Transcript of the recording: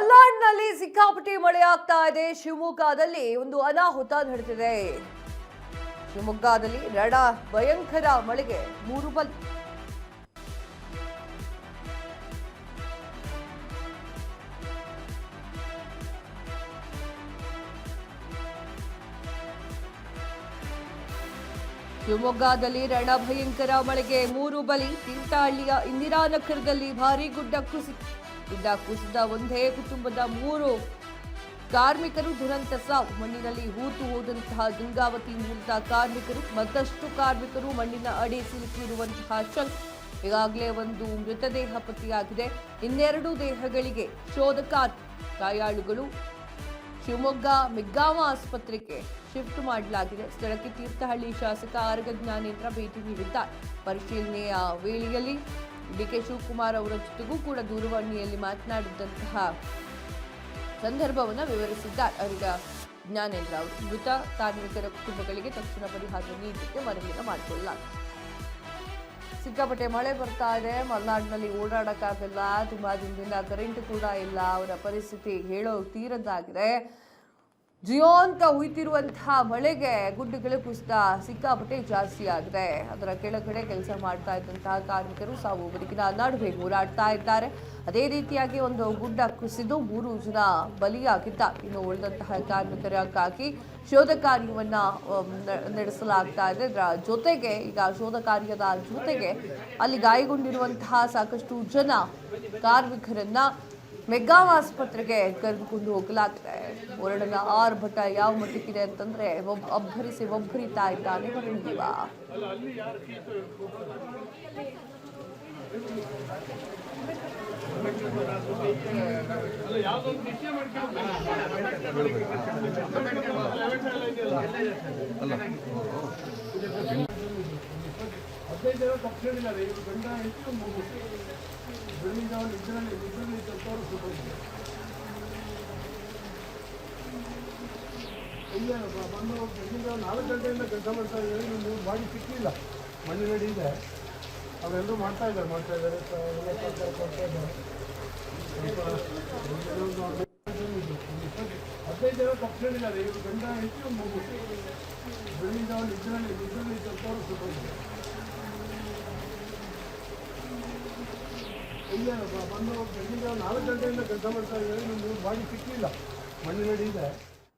ಮಲೆನಾಡಿನಲ್ಲಿ ಸಿಕ್ಕಾಪಟ್ಟೆ ಮಳೆಯಾಗ್ತಾ ಇದೆ. ಶಿವಮೊಗ್ಗದಲ್ಲಿ ಒಂದು ಅನಾಹುತ ನಡೆದಿದೆ. ಶಿವಮೊಗ್ಗದಲ್ಲಿ ಭಯಂಕರ ಮಳೆಗೆ 3 ಬಲಿ. ಶಿವಮೊಗ್ಗದಲ್ಲಿ ಭಯಂಕರ ಮಳೆಗೆ 3 ಬಲಿ. ತೀರ್ಥಹಳ್ಳಿಯ ಇಂದಿರಾನಗರದಲ್ಲಿ ಭಾರೀ ಗುಡ್ಡ ಕುಸಿದ ಒಂದೇ ಕುಟುಂಬದ 3 ಕಾರ್ಮಿಕರು ದುರಂತ ಸಾವು. ಮಣ್ಣಿನಲ್ಲಿ ಹೂತು ಹೋದಂತಹ ಗಂಗಾವತಿ ಮೂಲದ ಕಾರ್ಮಿಕರು, ಮತ್ತಷ್ಟು ಕಾರ್ಮಿಕರು ಮಣ್ಣಿನ ಅಡಿ ಸಿಲುಕಿರುವಂತಹ ಶಂಕೆ. ಈಗಾಗಲೇ ಒಂದು ಮೃತದೇಹ ಪತ್ತೆಯಾಗಿದೆ. 2 ದೇಹಗಳಿಗೆ ಶೋಧ ಕಾರ್ಯ. ಗಾಯಾಳುಗಳು ಶಿವಮೊಗ್ಗ ಮೆಗ್ಗಾಮ ಆಸ್ಪತ್ರೆಗೆ ಶಿಫ್ಟ್ ಮಾಡಲಾಗಿದೆ. ಸ್ಥಳಕ್ಕೆ ತೀರ್ಥಹಳ್ಳಿ ಶಾಸಕ ಆರಗ ಜ್ಞಾನೇಂದ್ರ ಭೇಟಿ ನೀಡಿದ್ದಾರೆ. ಪರಿಶೀಲನೆಯ ವೇಳೆಯಲ್ಲಿ ಡಿಕೆ ಶಿವಕುಮಾರ್ ಅವರ ಜೊತೆಗೂ ಕೂಡ ದೂರವಾಣಿಯಲ್ಲಿ ಮಾತನಾಡಿದಂತಹ ಸಂದರ್ಭವನ್ನು ವಿವರಿಸಿದ್ದಾರೆ. ಆರಗ ಜ್ಞಾನೇಂದ್ರ ಅವರು ಮೃತ ಕಾರ್ಮಿಕರ ಕುಟುಂಬಗಳಿಗೆ ತಕ್ಷಣ ಪರಿಹಾರ ನೀಡಲಿಕ್ಕೆ ಮನವಿಯನ್ನು ಮಾಡಿಕೊಳ್ಳಲಾಗಿದೆ. ಸಿಕ್ಕಾಪಟ್ಟೆ ಮಳೆ ಬರ್ತಾ ಇದೆ. ಮಲೆನಾಡಿನಲ್ಲಿ ಓಡಾಡಕ್ಕಾಗಲ್ಲ. ತುಂಬಾ ದಿನದಿಂದ ಕರೆಂಟ್ ಕೂಡ ಇಲ್ಲ. ಅವರ ಪರಿಸ್ಥಿತಿ ಹೇಳೋ ತೀರದ್ದಾಗಿದೆ. ಜಿಯೋ ಅಂತ ಹುಯ್ತಿರುವಂತಹ ಮಳೆಗೆ ಗುಡ್ಡಗಳು ಕುಸಿತ ಸಿಕ್ಕಾಪಟ್ಟೆ ಜಾಸ್ತಿ ಆಗಿದೆ. ಅದರ ಕೆಳಗಡೆ ಕೆಲಸ ಮಾಡ್ತಾ ಇದ್ದಂತಹ ಕಾರ್ಮಿಕರು ಸಾವು ಬದುಕಿನ ನಡುವೆ ಹೋರಾಡ್ತಾ ಇದ್ದಾರೆ. ಅದೇ ರೀತಿಯಾಗಿ ಒಂದು ಗುಡ್ಡ ಕುಸಿದು 3 ಜನ ಬಲಿಯಾಗಿದ್ದಾರೆ. ಇನ್ನು ಉಳಿದಂತಹ ಕಾರ್ಮಿಕರಿಗಾಗಿ ಶೋಧ ಕಾರ್ಯವನ್ನ ನಡೆಸಲಾಗ್ತಾ ಇದೆ. ಜೊತೆಗೆ ಈಗ ಶೋಧ ಕಾರ್ಯದ ಜೊತೆಗೆ ಅಲ್ಲಿ ಗಾಯಗೊಂಡಿರುವಂತಹ ಸಾಕಷ್ಟು ಜನ ಕಾರ್ಮಿಕರನ್ನ ಮೆಗ್ಗಾಮ್ ಆಸ್ಪತ್ರೆಗೆ ಕರೆದುಕೊಂಡು ಹೋಗಲಾಗಿದೆ. ಹೊರಡನ ಆರ್ಭಟ ಯಾವ ಮಟ್ಟಕ್ಕಿದೆ ಅಂತಂದ್ರೆ ಒಬ್ಬರಿತಾ ಇದ್ದಾನೆ ಹೊರಡೀವ. ಇಲ್ಲ ಬಂದು 4 ಗಂಟೆಯಿಂದ ಕೆಲಸ ಮಾಡ್ತಾ ಇದ್ದಾರೆ. ನೀವು ಬಾಡಿ ಸಿಕ್ಕಿಲ್ಲ. ಮಣ್ಣಿನಡಿ ಇದೆ. ಅವರೆಲ್ಲರೂ ಮಾಡ್ತಾ ಇದ್ದಾರೆ ಕೊಡ್ತಾ ಇದ್ದಾರೆ. 15 ಜನ ತಪ್ಪಿಸಿದ್ದಾರೆ. 7 ಗಂಟೆ ಹೆಚ್ಚು ಮುಗಿಸಿ ಬೆಳಿಗ್ಗೆ ಒಂದು ಇದರಲ್ಲಿ ಸ್ವಲ್ಪ ಸುಟ್ಟಿದೆ. ಇಲ್ಲ ಬಂದು 4 ಗಂಟೆಯಿಂದ ಕೆಲಸ ಮಾಡ್ತಾ ಇದ್ದಾರೆ. ನೀವು ಬಾಡಿ ಸಿಕ್ಕಿಲ್ಲ. ಮಣ್ಣಿನಡಿ ಇದೆ.